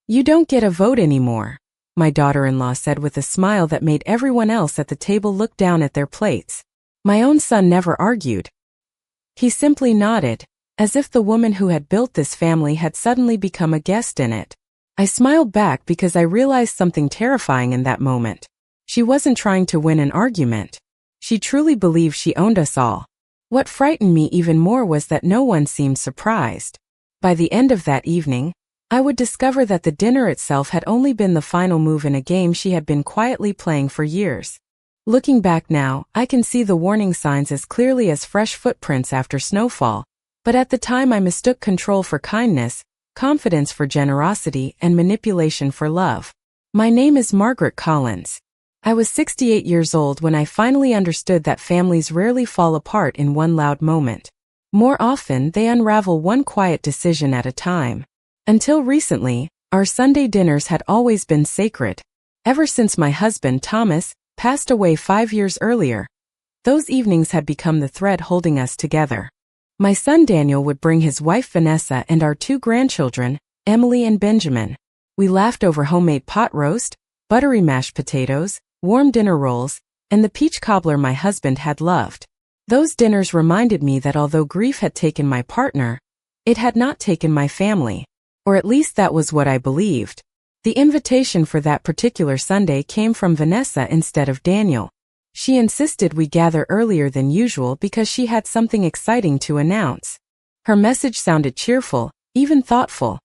You don't get a vote anymore, my daughter-in-law said with a smile that made everyone else at the table look down at their plates. My own son never argued. He simply nodded, as if the woman who had built this family had suddenly become a guest in it. I smiled back because I realized something terrifying in that moment. She wasn't trying to win an argument. She truly believed she owned us all. What frightened me even more was that no one seemed surprised. By the end of that evening, I would discover that the dinner itself had only been the final move in a game she had been quietly playing for years. Looking back now, I can see the warning signs as clearly as fresh footprints after snowfall, but at the time I mistook control for kindness, confidence for generosity, and manipulation for love. My name is Margaret Collins. I was 68 years old when I finally understood that families rarely fall apart in one loud moment. More often, they unravel one quiet decision at a time. Until recently, our Sunday dinners had always been sacred. Ever since my husband, Thomas, passed away 5 years earlier, those evenings had become the thread holding us together. My son Daniel would bring his wife Vanessa and our 2 grandchildren, Emily and Benjamin. We laughed over homemade pot roast, buttery mashed potatoes, warm dinner rolls, and the peach cobbler my husband had loved. Those dinners reminded me that although grief had taken my partner, it had not taken my family. Or at least that was what I believed. The invitation for that particular Sunday came from Vanessa instead of Daniel. She insisted we gather earlier than usual because she had something exciting to announce. Her message sounded cheerful, even thoughtful,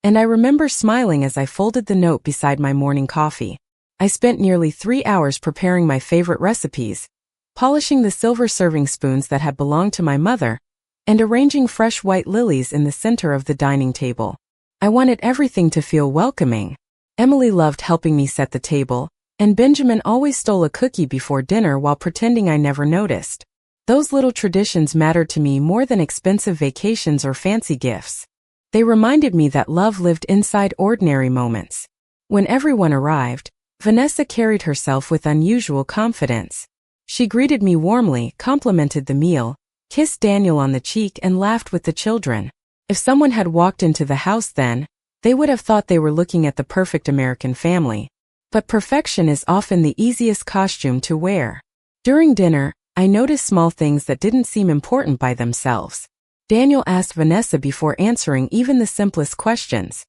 and I remember smiling as I folded the note beside my morning coffee. I spent nearly 3 hours preparing my favorite recipes, polishing the silver serving spoons that had belonged to my mother, and arranging fresh white lilies in the center of the dining table. I wanted everything to feel welcoming. Emily loved helping me set the table, and Benjamin always stole a cookie before dinner while pretending I never noticed. Those little traditions mattered to me more than expensive vacations or fancy gifts. They reminded me that love lived inside ordinary moments. When everyone arrived, Vanessa carried herself with unusual confidence. She greeted me warmly, complimented the meal, kissed Daniel on the cheek, and laughed with the children. If someone had walked into the house then, they would have thought they were looking at the perfect American family. But perfection is often the easiest costume to wear. During dinner, I noticed small things that didn't seem important by themselves. Daniel asked Vanessa before answering even the simplest questions.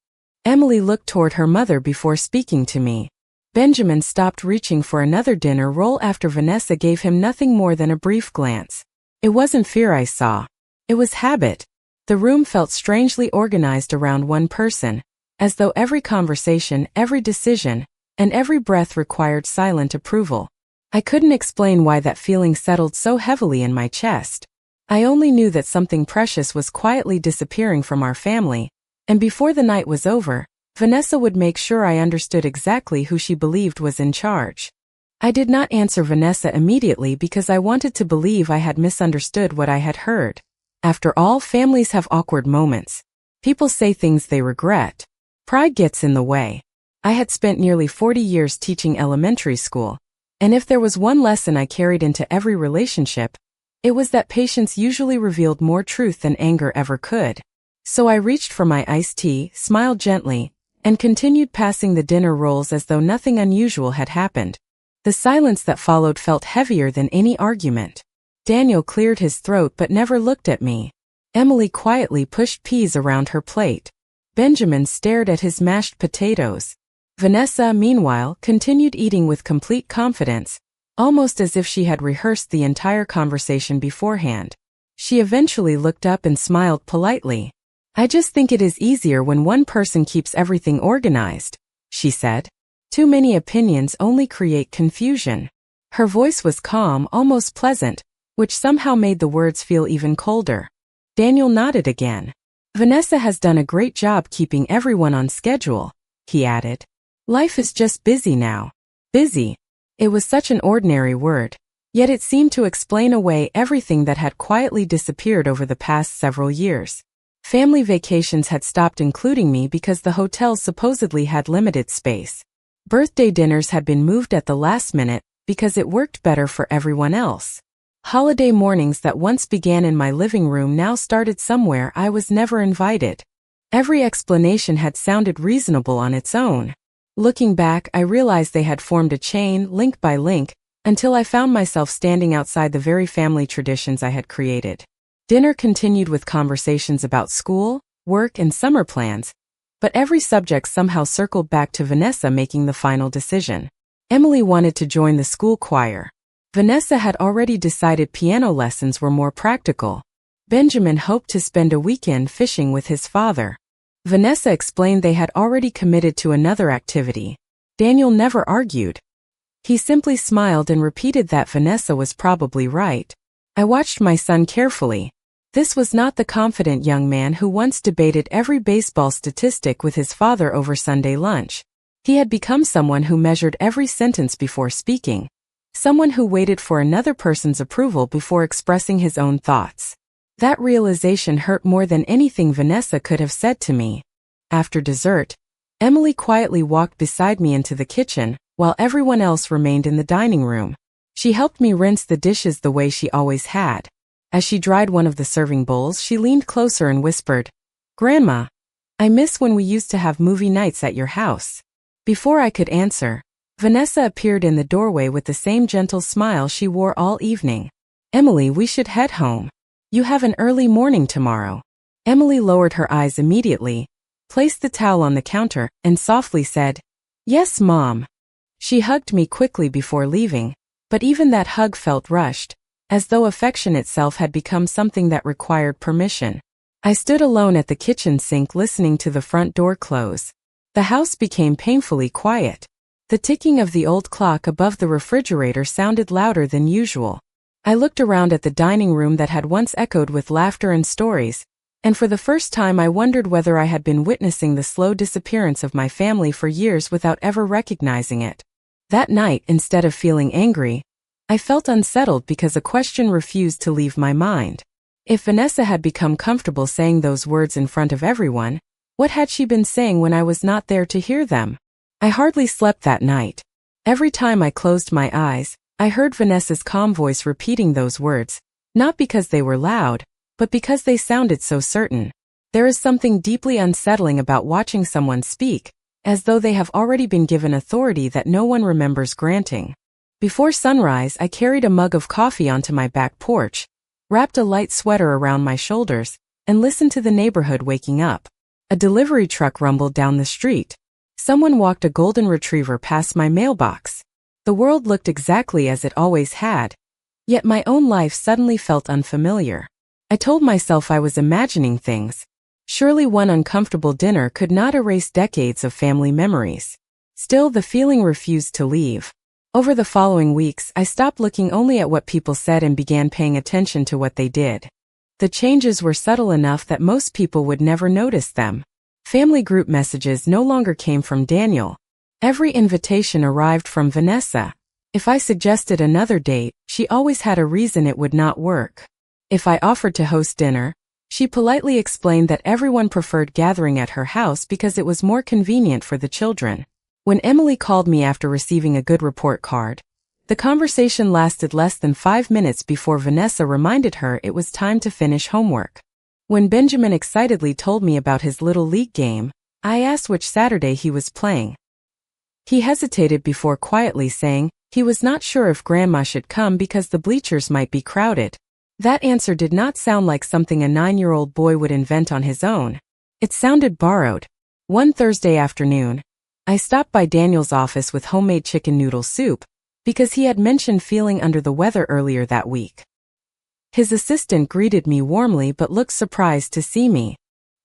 Emily looked toward her mother before speaking to me. Benjamin stopped reaching for another dinner roll after Vanessa gave him nothing more than a brief glance. It wasn't fear I saw. It was habit. The room felt strangely organized around one person, as though every conversation, every decision, and every breath required silent approval. I couldn't explain why that feeling settled so heavily in my chest. I only knew that something precious was quietly disappearing from our family, and before the night was over, Vanessa would make sure I understood exactly who she believed was in charge. I did not answer Vanessa immediately because I wanted to believe I had misunderstood what I had heard. After all, families have awkward moments. People say things they regret. Pride gets in the way. I had spent nearly 40 years teaching elementary school, and if there was one lesson I carried into every relationship, it was that patience usually revealed more truth than anger ever could. So I reached for my iced tea, smiled gently, and continued passing the dinner rolls as though nothing unusual had happened. The silence that followed felt heavier than any argument. Daniel cleared his throat but never looked at me. Emily quietly pushed peas around her plate. Benjamin stared at his mashed potatoes. Vanessa, meanwhile, continued eating with complete confidence, almost as if she had rehearsed the entire conversation beforehand. She eventually looked up and smiled politely. "I just think it is easier when one person keeps everything organized," she said. "Too many opinions only create confusion." Her voice was calm, almost pleasant, which somehow made the words feel even colder. Daniel nodded again. "Vanessa has done a great job keeping everyone on schedule," he added. "Life is just busy now." Busy. It was such an ordinary word, yet it seemed to explain away everything that had quietly disappeared over the past several years. Family vacations had stopped including me because the hotels supposedly had limited space. Birthday dinners had been moved at the last minute because it worked better for everyone else. Holiday mornings that once began in my living room now started somewhere I was never invited. Every explanation had sounded reasonable on its own. Looking back, I realized they had formed a chain, link by link, until I found myself standing outside the very family traditions I had created. Dinner continued with conversations about school, work, and summer plans, but every subject somehow circled back to Vanessa making the final decision. Emily wanted to join the school choir. Vanessa had already decided piano lessons were more practical. Benjamin hoped to spend a weekend fishing with his father. Vanessa explained they had already committed to another activity. Daniel never argued. He simply smiled and repeated that Vanessa was probably right. I watched my son carefully. This was not the confident young man who once debated every baseball statistic with his father over Sunday lunch. He had become someone who measured every sentence before speaking, someone who waited for another person's approval before expressing his own thoughts. That realization hurt more than anything Vanessa could have said to me. After dessert, Emily quietly walked beside me into the kitchen, while everyone else remained in the dining room. She helped me rinse the dishes the way she always had. As she dried one of the serving bowls, she leaned closer and whispered, "Grandma, I miss when we used to have movie nights at your house." Before I could answer, Vanessa appeared in the doorway with the same gentle smile she wore all evening. "Emily, we should head home. You have an early morning tomorrow." Emily lowered her eyes immediately, placed the towel on the counter, and softly said, "Yes, Mom." She hugged me quickly before leaving, but even that hug felt rushed, as though affection itself had become something that required permission. I stood alone at the kitchen sink listening to the front door close. The house became painfully quiet. The ticking of the old clock above the refrigerator sounded louder than usual. I looked around at the dining room that had once echoed with laughter and stories, and for the first time I wondered whether I had been witnessing the slow disappearance of my family for years without ever recognizing it. That night, instead of feeling angry, I felt unsettled because a question refused to leave my mind. If Vanessa had become comfortable saying those words in front of everyone, what had she been saying when I was not there to hear them? I hardly slept that night. Every time I closed my eyes, I heard Vanessa's calm voice repeating those words, not because they were loud, but because they sounded so certain. There is something deeply unsettling about watching someone speak, as though they have already been given authority that no one remembers granting. Before sunrise, I carried a mug of coffee onto my back porch, wrapped a light sweater around my shoulders, and listened to the neighborhood waking up. A delivery truck rumbled down the street. Someone walked a golden retriever past my mailbox. The world looked exactly as it always had, yet my own life suddenly felt unfamiliar. I told myself I was imagining things. Surely one uncomfortable dinner could not erase decades of family memories. Still, the feeling refused to leave. Over the following weeks, I stopped looking only at what people said and began paying attention to what they did. The changes were subtle enough that most people would never notice them. Family group messages no longer came from Daniel. Every invitation arrived from Vanessa. If I suggested another date, she always had a reason it would not work. If I offered to host dinner, she politely explained that everyone preferred gathering at her house because it was more convenient for the children. When Emily called me after receiving a good report card, the conversation lasted less than 5 minutes before Vanessa reminded her it was time to finish homework. When Benjamin excitedly told me about his little league game, I asked which Saturday he was playing. He hesitated before quietly saying he was not sure if Grandma should come because the bleachers might be crowded. That answer did not sound like something a 9-year-old boy would invent on his own. It sounded borrowed. One Thursday afternoon, I stopped by Daniel's office with homemade chicken noodle soup, because he had mentioned feeling under the weather earlier that week. His assistant greeted me warmly but looked surprised to see me.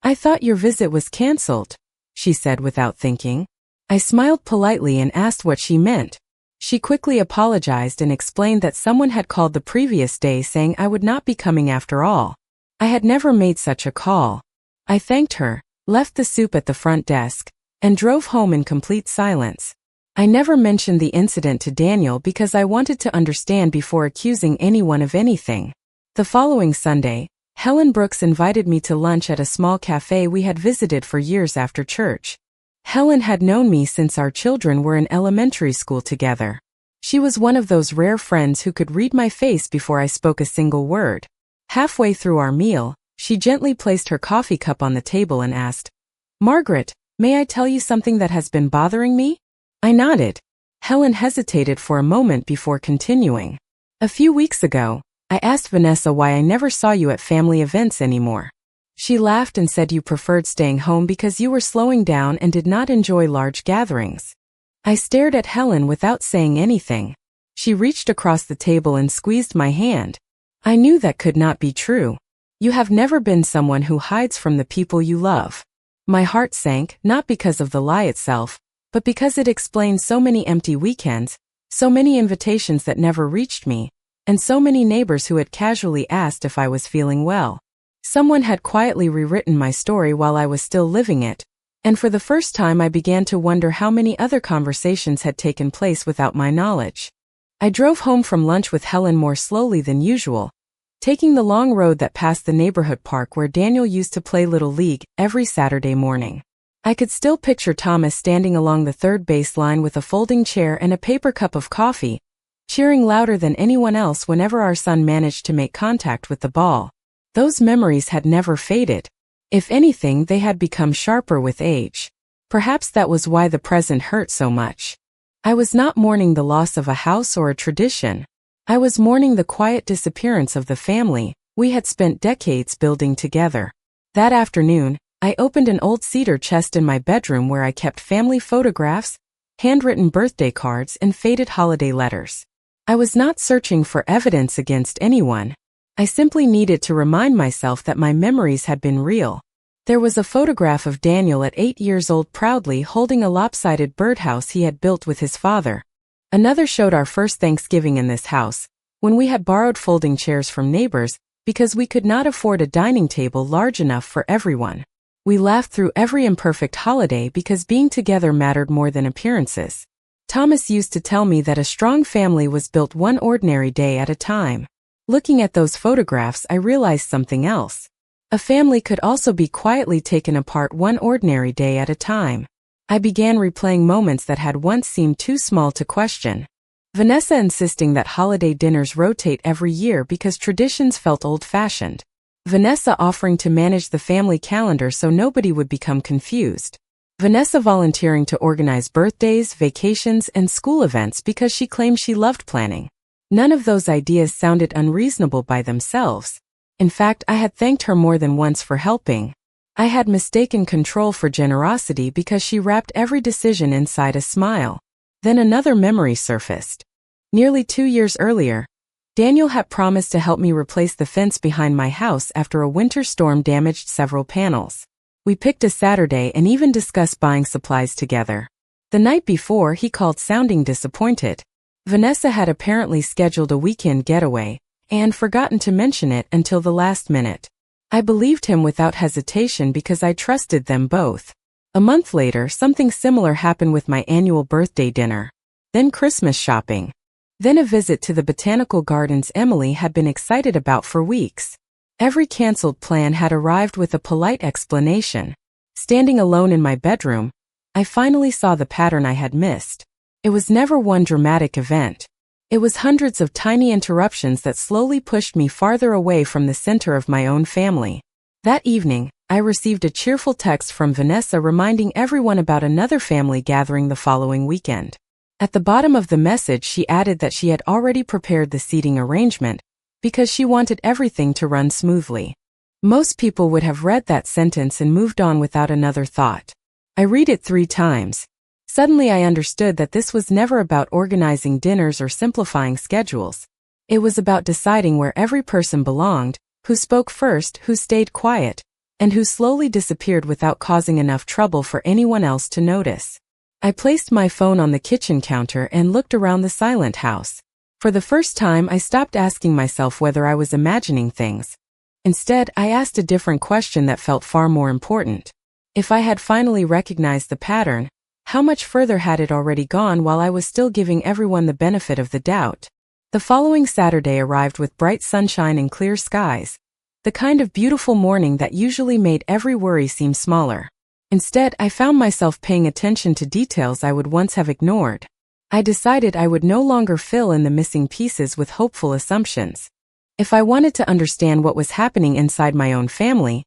"I thought your visit was canceled," she said without thinking. I smiled politely and asked what she meant. She quickly apologized and explained that someone had called the previous day saying I would not be coming after all. I had never made such a call. I thanked her, left the soup at the front desk, and drove home in complete silence. I never mentioned the incident to Daniel because I wanted to understand before accusing anyone of anything. The following Sunday, Helen Brooks invited me to lunch at a small cafe we had visited for years after church. Helen had known me since our children were in elementary school together. She was one of those rare friends who could read my face before I spoke a single word. Halfway through our meal, she gently placed her coffee cup on the table and asked, Margaret, may I tell you something that has been bothering me? I nodded. Helen hesitated for a moment before continuing. A few weeks ago, I asked Vanessa why I never saw you at family events anymore. She laughed and said you preferred staying home because you were slowing down and did not enjoy large gatherings. I stared at Helen without saying anything. She reached across the table and squeezed my hand. I knew that could not be true. You have never been someone who hides from the people you love. My heart sank, not because of the lie itself, but because it explained so many empty weekends, so many invitations that never reached me, and so many neighbors who had casually asked if I was feeling well. Someone had quietly rewritten my story while I was still living it, and for the first time I began to wonder how many other conversations had taken place without my knowledge. I drove home from lunch with Helen more slowly than usual, taking the long road that passed the neighborhood park where Daniel used to play Little League every Saturday morning. I could still picture Thomas standing along the third base line with a folding chair and a paper cup of coffee, cheering louder than anyone else whenever our son managed to make contact with the ball. Those memories had never faded. If anything, they had become sharper with age. Perhaps that was why the present hurt so much. I was not mourning the loss of a house or a tradition. I was mourning the quiet disappearance of the family we had spent decades building together. That afternoon, I opened an old cedar chest in my bedroom where I kept family photographs, handwritten birthday cards, and faded holiday letters. I was not searching for evidence against anyone. I simply needed to remind myself that my memories had been real. There was a photograph of Daniel at 8 years old proudly holding a lopsided birdhouse he had built with his father. Another showed our first Thanksgiving in this house, when we had borrowed folding chairs from neighbors because we could not afford a dining table large enough for everyone. We laughed through every imperfect holiday because being together mattered more than appearances. Thomas used to tell me that a strong family was built one ordinary day at a time. Looking at those photographs, I realized something else. A family could also be quietly taken apart one ordinary day at a time. I began replaying moments that had once seemed too small to question. Vanessa insisting that holiday dinners rotate every year because traditions felt old-fashioned. Vanessa offering to manage the family calendar so nobody would become confused. Vanessa volunteering to organize birthdays, vacations, and school events because she claimed she loved planning. None of those ideas sounded unreasonable by themselves. In fact, I had thanked her more than once for helping. I had mistaken control for generosity because she wrapped every decision inside a smile. Then another memory surfaced. Nearly 2 years earlier, Daniel had promised to help me replace the fence behind my house after a winter storm damaged several panels. We picked a Saturday and even discussed buying supplies together. The night before, he called sounding disappointed. Vanessa had apparently scheduled a weekend getaway and forgotten to mention it until the last minute. I believed him without hesitation because I trusted them both. A month later, something similar happened with my annual birthday dinner. Then Christmas shopping. Then a visit to the botanical gardens Emily had been excited about for weeks. Every canceled plan had arrived with a polite explanation. Standing alone in my bedroom, I finally saw the pattern I had missed. It was never one dramatic event. It was hundreds of tiny interruptions that slowly pushed me farther away from the center of my own family. That evening, I received a cheerful text from Vanessa reminding everyone about another family gathering the following weekend. At the bottom of the message, she added that she had already prepared the seating arrangement because she wanted everything to run smoothly. Most people would have read that sentence and moved on without another thought. I read it 3 times. Suddenly I understood that this was never about organizing dinners or simplifying schedules. It was about deciding where every person belonged, who spoke first, who stayed quiet, and who slowly disappeared without causing enough trouble for anyone else to notice. I placed my phone on the kitchen counter and looked around the silent house. For the first time, I stopped asking myself whether I was imagining things. Instead, I asked a different question that felt far more important. If I had finally recognized the pattern, how much further had it already gone while I was still giving everyone the benefit of the doubt? The following Saturday arrived with bright sunshine and clear skies, the kind of beautiful morning that usually made every worry seem smaller. Instead, I found myself paying attention to details I would once have ignored. I decided I would no longer fill in the missing pieces with hopeful assumptions. If I wanted to understand what was happening inside my own family,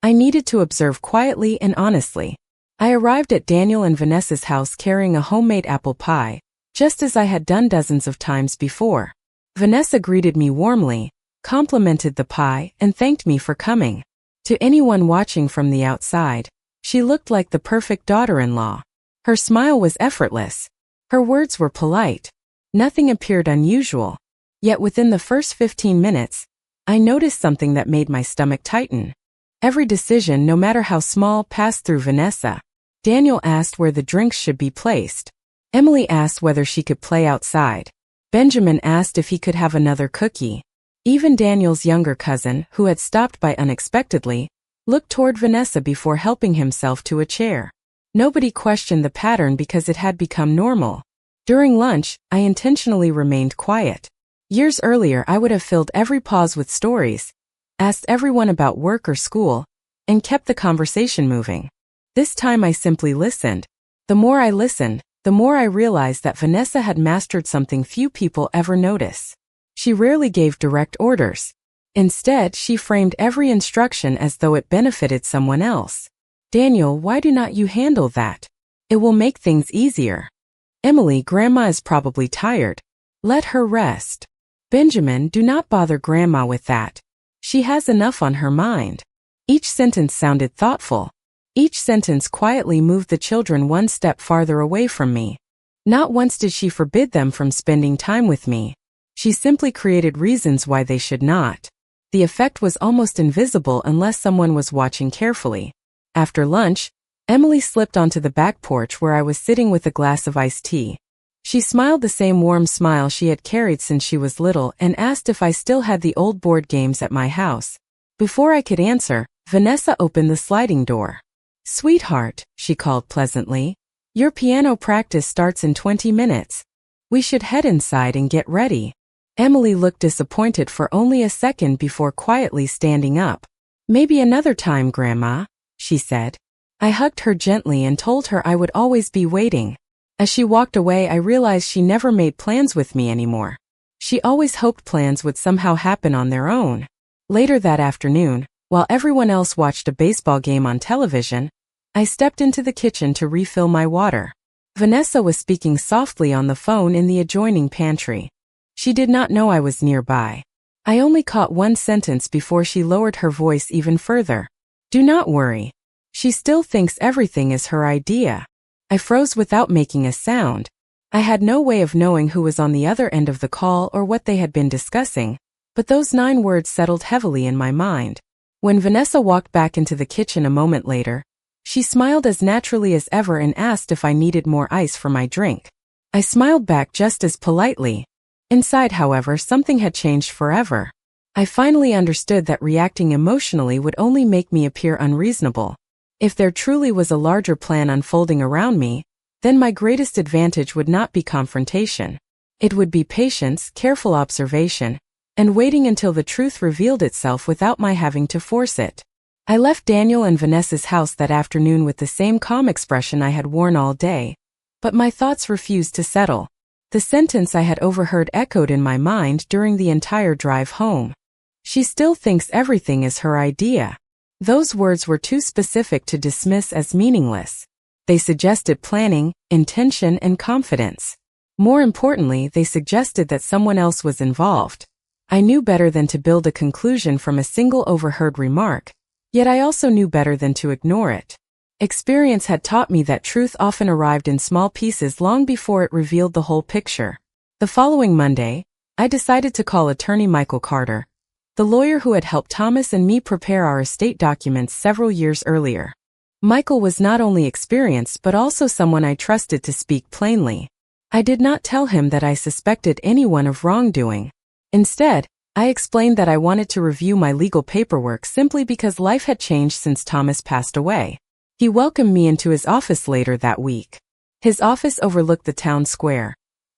I needed to observe quietly and honestly. I arrived at Daniel and Vanessa's house carrying a homemade apple pie, just as I had done dozens of times before. Vanessa greeted me warmly, complimented the pie, and thanked me for coming. To anyone watching from the outside, she looked like the perfect daughter-in-law. Her smile was effortless. Her words were polite. Nothing appeared unusual. Yet within the first 15 minutes, I noticed something that made my stomach tighten. Every decision, no matter how small, passed through Vanessa. Daniel asked where the drinks should be placed. Emily asked whether she could play outside. Benjamin asked if he could have another cookie. Even Daniel's younger cousin, who had stopped by unexpectedly, looked toward Vanessa before helping himself to a chair. Nobody questioned the pattern because it had become normal. During lunch, I intentionally remained quiet. Years earlier, I would have filled every pause with stories, asked everyone about work or school, and kept the conversation moving. This time I simply listened. The more I listened, the more I realized that Vanessa had mastered something few people ever notice. She rarely gave direct orders. Instead, she framed every instruction as though it benefited someone else. Daniel, why do not you handle that? It will make things easier. Emily, Grandma is probably tired. Let her rest. Benjamin, do not bother Grandma with that. She has enough on her mind. Each sentence sounded thoughtful. Each sentence quietly moved the children one step farther away from me. Not once did she forbid them from spending time with me. She simply created reasons why they should not. The effect was almost invisible unless someone was watching carefully. After lunch, Emily slipped onto the back porch where I was sitting with a glass of iced tea. She smiled the same warm smile she had carried since she was little and asked if I still had the old board games at my house. Before I could answer, Vanessa opened the sliding door. "Sweetheart," she called pleasantly, "your piano practice starts in 20 minutes. We should head inside and get ready." Emily looked disappointed for only a second before quietly standing up. "Maybe another time, Grandma," she said. I hugged her gently and told her I would always be waiting. As she walked away, I realized she never made plans with me anymore. She always hoped plans would somehow happen on their own. Later that afternoon, while everyone else watched a baseball game on television, I stepped into the kitchen to refill my water. Vanessa was speaking softly on the phone in the adjoining pantry. She did not know I was nearby. I only caught one sentence before she lowered her voice even further. "Do not worry. She still thinks everything is her idea." I froze without making a sound. I had no way of knowing who was on the other end of the call or what they had been discussing, but those 9 words settled heavily in my mind. When Vanessa walked back into the kitchen a moment later, she smiled as naturally as ever and asked if I needed more ice for my drink. I smiled back just as politely. Inside, however, something had changed forever. I finally understood that reacting emotionally would only make me appear unreasonable. If there truly was a larger plan unfolding around me, then my greatest advantage would not be confrontation. It would be patience, careful observation, and waiting until the truth revealed itself without my having to force it. I left Daniel and Vanessa's house that afternoon with the same calm expression I had worn all day, but my thoughts refused to settle. The sentence I had overheard echoed in my mind during the entire drive home. She still thinks everything is her idea. Those words were too specific to dismiss as meaningless. They suggested planning, intention, and confidence. More importantly, they suggested that someone else was involved. I knew better than to build a conclusion from a single overheard remark, yet I also knew better than to ignore it. Experience had taught me that truth often arrived in small pieces long before it revealed the whole picture. The following Monday, I decided to call attorney Michael Carter, the lawyer who had helped Thomas and me prepare our estate documents several years earlier. Michael was not only experienced but also someone I trusted to speak plainly. I did not tell him that I suspected anyone of wrongdoing. Instead, I explained that I wanted to review my legal paperwork simply because life had changed since Thomas passed away. He welcomed me into his office later that week. His office overlooked the town square,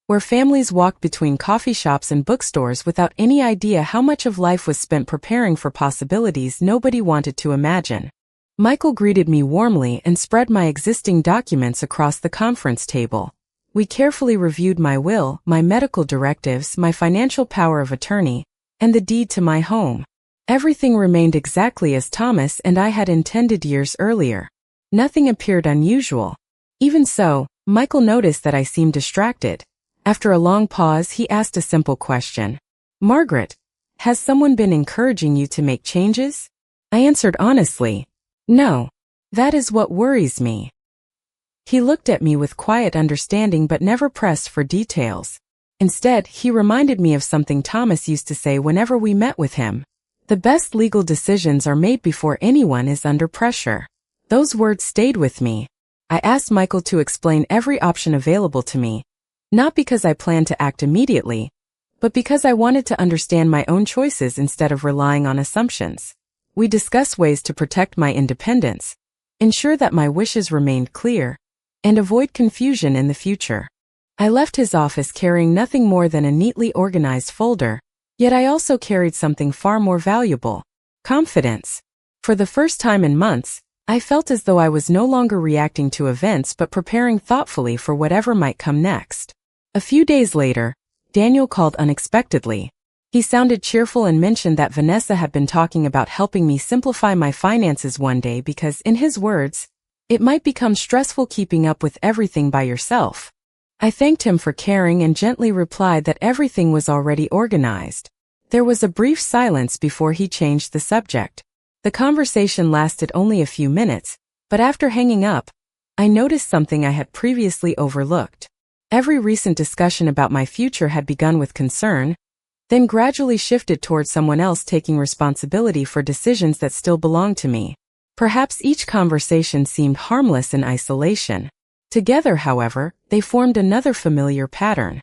where families walked between coffee shops and bookstores without any idea how much of life was spent preparing for possibilities nobody wanted to imagine. Michael greeted me warmly and spread my existing documents across the conference table. We carefully reviewed my will, my medical directives, my financial power of attorney, and the deed to my home. Everything remained exactly as Thomas and I had intended years earlier. Nothing appeared unusual. Even so, Michael noticed that I seemed distracted. After a long pause, he asked a simple question. "Margaret, has someone been encouraging you to make changes?" I answered honestly, "No. That is what worries me." He looked at me with quiet understanding but never pressed for details. Instead, he reminded me of something Thomas used to say whenever we met with him. "The best legal decisions are made before anyone is under pressure." Those words stayed with me. I asked Michael to explain every option available to me, not because I planned to act immediately, but because I wanted to understand my own choices instead of relying on assumptions. We discussed ways to protect my independence, ensure that my wishes remained clear, and avoid confusion in the future. I left his office carrying nothing more than a neatly organized folder, yet I also carried something far more valuable: confidence. For the first time in months, I felt as though I was no longer reacting to events but preparing thoughtfully for whatever might come next. A few days later, Daniel called unexpectedly. He sounded cheerful and mentioned that Vanessa had been talking about helping me simplify my finances one day because, in his words, it might become stressful keeping up with everything by yourself. I thanked him for caring and gently replied that everything was already organized. There was a brief silence before he changed the subject. The conversation lasted only a few minutes, but after hanging up, I noticed something I had previously overlooked. Every recent discussion about my future had begun with concern, then gradually shifted toward someone else taking responsibility for decisions that still belonged to me. Perhaps each conversation seemed harmless in isolation. Together, however, they formed another familiar pattern.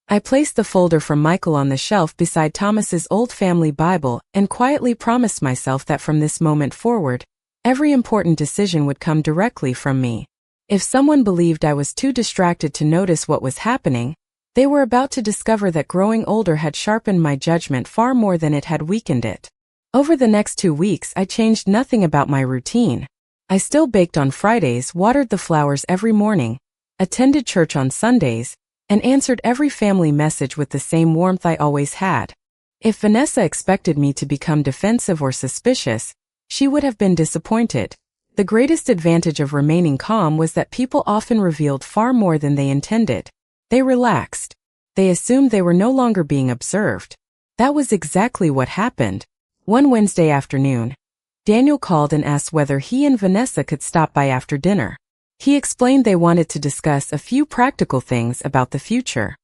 I placed the folder from Michael on the shelf beside Thomas's old family Bible and quietly promised myself that from this moment forward, every important decision would come directly from me. If someone believed I was too distracted to notice what was happening, they were about to discover that growing older had sharpened my judgment far more than it had weakened it. Over the next 2 weeks, I changed nothing about my routine. I still baked on Fridays, watered the flowers every morning, attended church on Sundays, and answered every family message with the same warmth I always had. If Vanessa expected me to become defensive or suspicious, she would have been disappointed. The greatest advantage of remaining calm was that people often revealed far more than they intended. They relaxed. They assumed they were no longer being observed. That was exactly what happened. One Wednesday afternoon, Daniel called and asked whether he and Vanessa could stop by after dinner. He explained they wanted to discuss a few practical things about the future.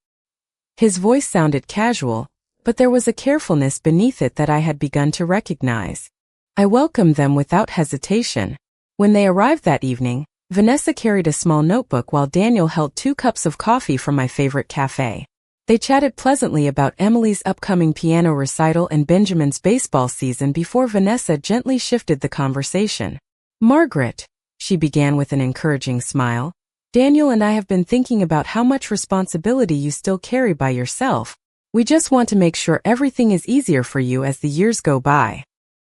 His voice sounded casual, but there was a carefulness beneath it that I had begun to recognize. I welcomed them without hesitation. When they arrived that evening, Vanessa carried a small notebook while Daniel held 2 cups of coffee from my favorite cafe. They chatted pleasantly about Emily's upcoming piano recital and Benjamin's baseball season before Vanessa gently shifted the conversation. "Margaret," she began with an encouraging smile, "Daniel and I have been thinking about how much responsibility you still carry by yourself. We just want to make sure everything is easier for you as the years go by."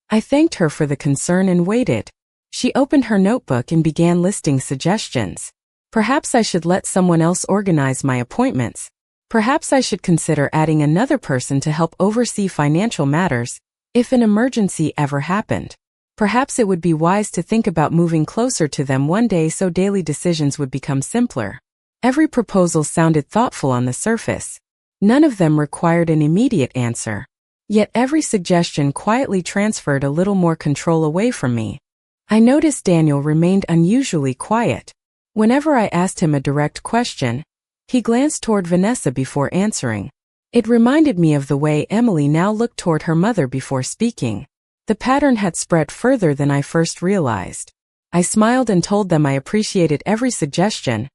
I thanked her for the concern and waited. She opened her notebook and began listing suggestions. Perhaps I should let someone else organize my appointments. Perhaps I should consider adding another person to help oversee financial matters, if an emergency ever happened. Perhaps it would be wise to think about moving closer to them one day so daily decisions would become simpler. Every proposal sounded thoughtful on the surface. None of them required an immediate answer. Yet every suggestion quietly transferred a little more control away from me. I noticed Daniel remained unusually quiet. Whenever I asked him a direct question, he glanced toward Vanessa before answering. It reminded me of the way Emily now looked toward her mother before speaking. The pattern had spread further than I first realized. I smiled and told them I appreciated every suggestion,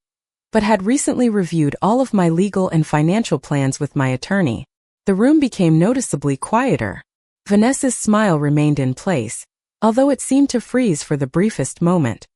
but had recently reviewed all of my legal and financial plans with my attorney. The room became noticeably quieter. Vanessa's smile remained in place, although it seemed to freeze for the briefest moment.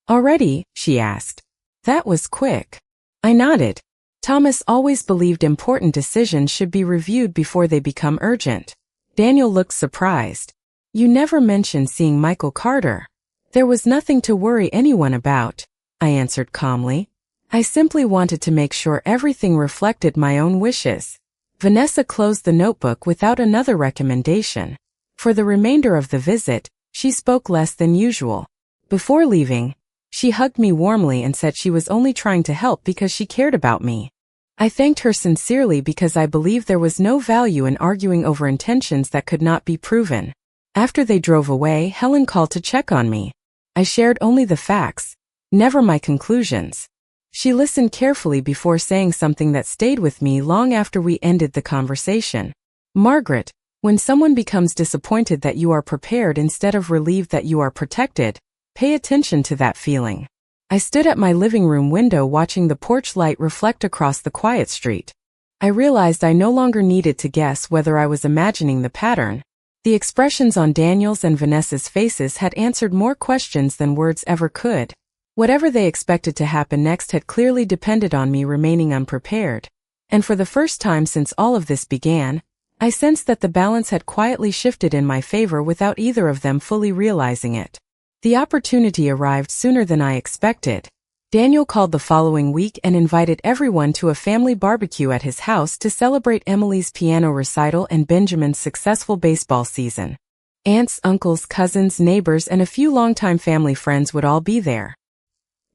"Already?" she asked. "That was quick." I nodded. Thomas always believed important decisions should be reviewed before they become urgent. Daniel looked surprised. "You never mentioned seeing Michael Carter." "There was nothing to worry anyone about," I answered calmly. "I simply wanted to make sure everything reflected my own wishes." Vanessa closed the notebook without another recommendation. For the remainder of the visit, she spoke less than usual. Before leaving, she hugged me warmly and said she was only trying to help because she cared about me. I thanked her sincerely because I believed there was no value in arguing over intentions that could not be proven. After they drove away, Helen called to check on me. I shared only the facts, never my conclusions. She listened carefully before saying something that stayed with me long after we ended the conversation. "Margaret, when someone becomes disappointed that you are prepared instead of relieved that you are protected, pay attention to that feeling." I stood at my living room window watching the porch light reflect across the quiet street. I realized I no longer needed to guess whether I was imagining the pattern. The expressions on Daniel's and Vanessa's faces had answered more questions than words ever could. Whatever they expected to happen next had clearly depended on me remaining unprepared. And for the first time since all of this began, I sensed that the balance had quietly shifted in my favor without either of them fully realizing it. The opportunity arrived sooner than I expected. Daniel called the following week and invited everyone to a family barbecue at his house to celebrate Emily's piano recital and Benjamin's successful baseball season. Aunts, uncles, cousins, neighbors, and a few longtime family friends would all be there.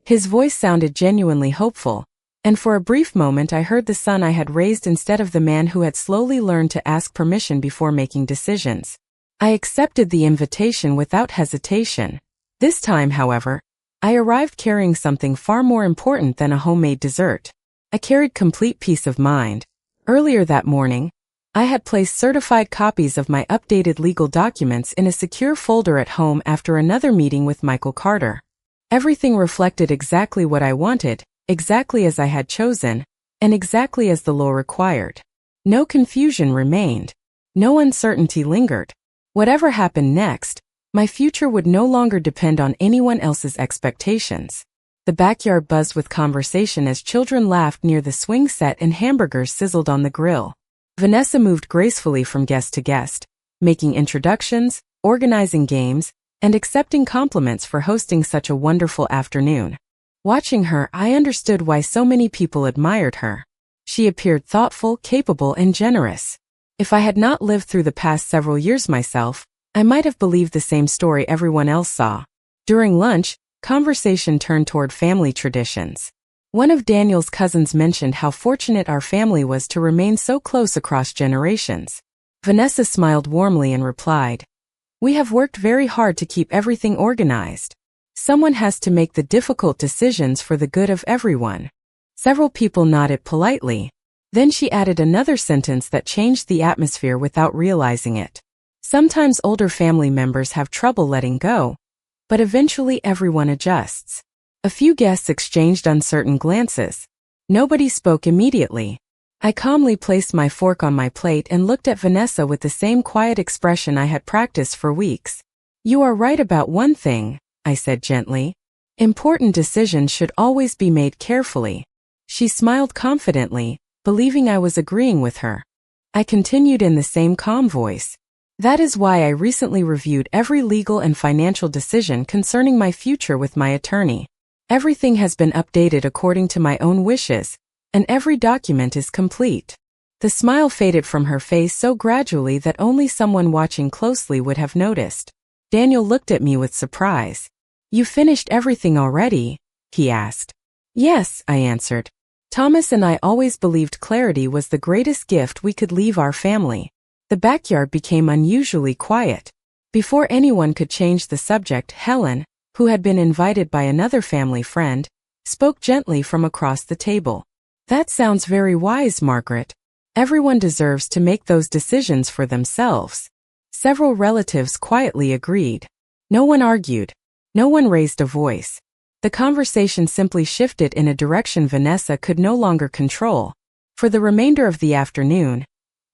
His voice sounded genuinely hopeful, and for a brief moment I heard the son I had raised instead of the man who had slowly learned to ask permission before making decisions. I accepted the invitation without hesitation. This time, however, I arrived carrying something far more important than a homemade dessert. I carried complete peace of mind. Earlier that morning, I had placed certified copies of my updated legal documents in a secure folder at home after another meeting with Michael Carter. Everything reflected exactly what I wanted, exactly as I had chosen, and exactly as the law required. No confusion remained. No uncertainty lingered. Whatever happened next, my future would no longer depend on anyone else's expectations. The backyard buzzed with conversation as children laughed near the swing set and hamburgers sizzled on the grill. Vanessa moved gracefully from guest to guest, making introductions, organizing games, and accepting compliments for hosting such a wonderful afternoon. Watching her, I understood why so many people admired her. She appeared thoughtful, capable, and generous. If I had not lived through the past several years myself, I might have believed the same story everyone else saw. During lunch, conversation turned toward family traditions. One of Daniel's cousins mentioned how fortunate our family was to remain so close across generations. Vanessa smiled warmly and replied, "We have worked very hard to keep everything organized. Someone has to make the difficult decisions for the good of everyone." Several people nodded politely. Then she added another sentence that changed the atmosphere without realizing it. Sometimes older family members have trouble letting go, but eventually everyone adjusts. A few guests exchanged uncertain glances. Nobody spoke immediately. I calmly placed my fork on my plate and looked at Vanessa with the same quiet expression I had practiced for weeks. "You are right about one thing," I said gently. "Important decisions should always be made carefully." She smiled confidently, believing I was agreeing with her. I continued in the same calm voice. "That is why I recently reviewed every legal and financial decision concerning my future with my attorney. Everything has been updated according to my own wishes, and every document is complete." The smile faded from her face so gradually that only someone watching closely would have noticed. Daniel looked at me with surprise. "You finished everything already?" he asked. "Yes," I answered. "Thomas and I always believed clarity was the greatest gift we could leave our family." The backyard became unusually quiet. Before anyone could change the subject, Helen, who had been invited by another family friend, spoke gently from across the table. "That sounds very wise, Margaret. Everyone deserves to make those decisions for themselves." Several relatives quietly agreed. No one argued. No one raised a voice. The conversation simply shifted in a direction Vanessa could no longer control. For the remainder of the afternoon,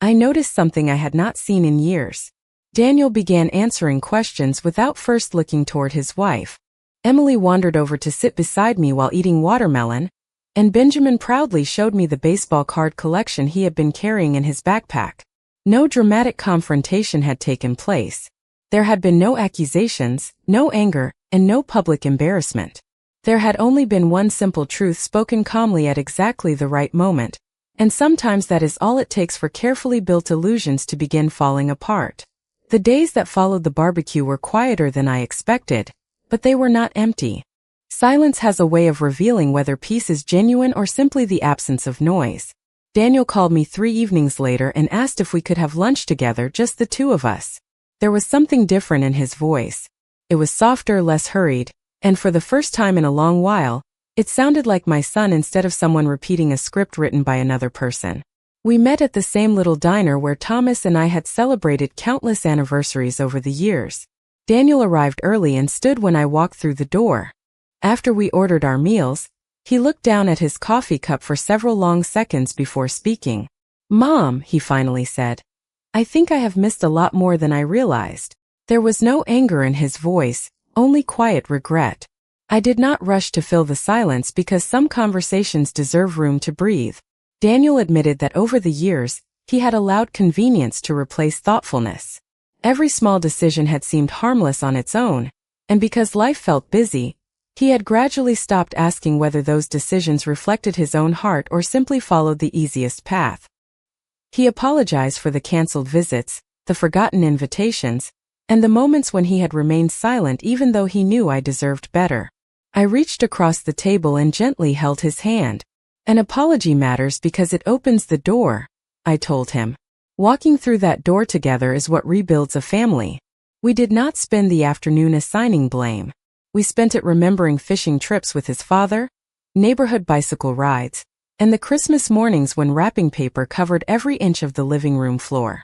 I noticed something I had not seen in years. Daniel began answering questions without first looking toward his wife. Emily wandered over to sit beside me while eating watermelon, and Benjamin proudly showed me the baseball card collection he had been carrying in his backpack. No dramatic confrontation had taken place. There had been no accusations, no anger, and no public embarrassment. There had only been one simple truth spoken calmly at exactly the right moment, and sometimes that is all it takes for carefully built illusions to begin falling apart. The days that followed the barbecue were quieter than I expected, but they were not empty. Silence has a way of revealing whether peace is genuine or simply the absence of noise. Daniel called me 3 evenings later and asked if we could have lunch together, just the two of us. There was something different in his voice. It was softer, less hurried, and for the first time in a long while, it sounded like my son instead of someone repeating a script written by another person. We met at the same little diner where Thomas and I had celebrated countless anniversaries over the years. Daniel arrived early and stood when I walked through the door. After we ordered our meals, he looked down at his coffee cup for several long seconds before speaking. "Mom," he finally said, "I think I have missed a lot more than I realized." There was no anger in his voice, only quiet regret. I did not rush to fill the silence because some conversations deserve room to breathe. Daniel admitted that over the years, he had allowed convenience to replace thoughtfulness. Every small decision had seemed harmless on its own, and because life felt busy, he had gradually stopped asking whether those decisions reflected his own heart or simply followed the easiest path. He apologized for the canceled visits, the forgotten invitations, and the moments when he had remained silent even though he knew I deserved better. I reached across the table and gently held his hand. "An apology matters because it opens the door," I told him. "Walking through that door together is what rebuilds a family." We did not spend the afternoon assigning blame. We spent it remembering fishing trips with his father, neighborhood bicycle rides, and the Christmas mornings when wrapping paper covered every inch of the living room floor.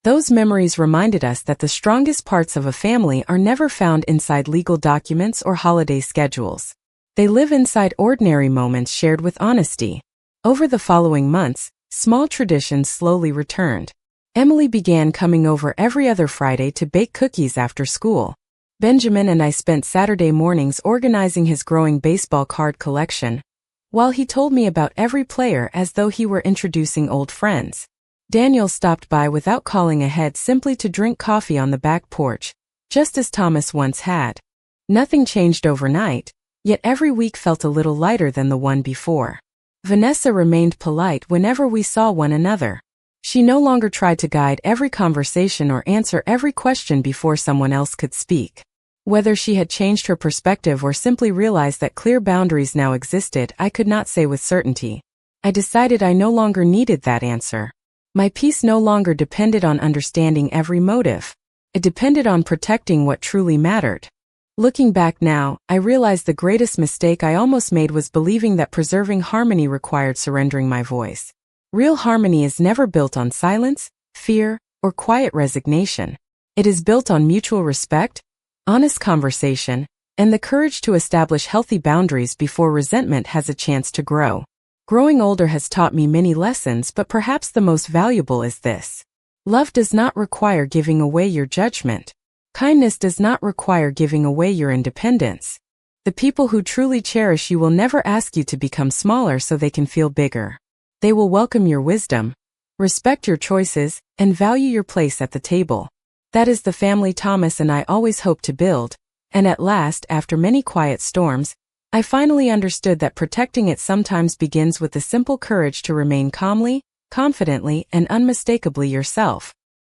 Those memories reminded us that the strongest parts of a family are never found inside legal documents or holiday schedules. They live inside ordinary moments shared with honesty. Over the following months, small traditions slowly returned. Emily began coming over every other Friday to bake cookies after school. Benjamin and I spent Saturday mornings organizing his growing baseball card collection, while he told me about every player as though he were introducing old friends. Daniel stopped by without calling ahead simply to drink coffee on the back porch, just as Thomas once had. Nothing changed overnight, yet every week felt a little lighter than the one before. Vanessa remained polite whenever we saw one another. She no longer tried to guide every conversation or answer every question before someone else could speak. Whether she had changed her perspective or simply realized that clear boundaries now existed, I could not say with certainty. I decided I no longer needed that answer. My peace no longer depended on understanding every motive. It depended on protecting what truly mattered. Looking back now, I realized the greatest mistake I almost made was believing that preserving harmony required surrendering my voice. Real harmony is never built on silence, fear, or quiet resignation. It is built on mutual respect, honest conversation, and the courage to establish healthy boundaries before resentment has a chance to grow. Growing older has taught me many lessons, but perhaps the most valuable is this. Love does not require giving away your judgment. Kindness does not require giving away your independence. The people who truly cherish you will never ask you to become smaller so they can feel bigger. They will welcome your wisdom, respect your choices, and value your place at the table. That is the family Thomas and I always hoped to build, and at last, after many quiet storms, I finally understood that protecting it sometimes begins with the simple courage to remain calmly, confidently, and unmistakably yourself.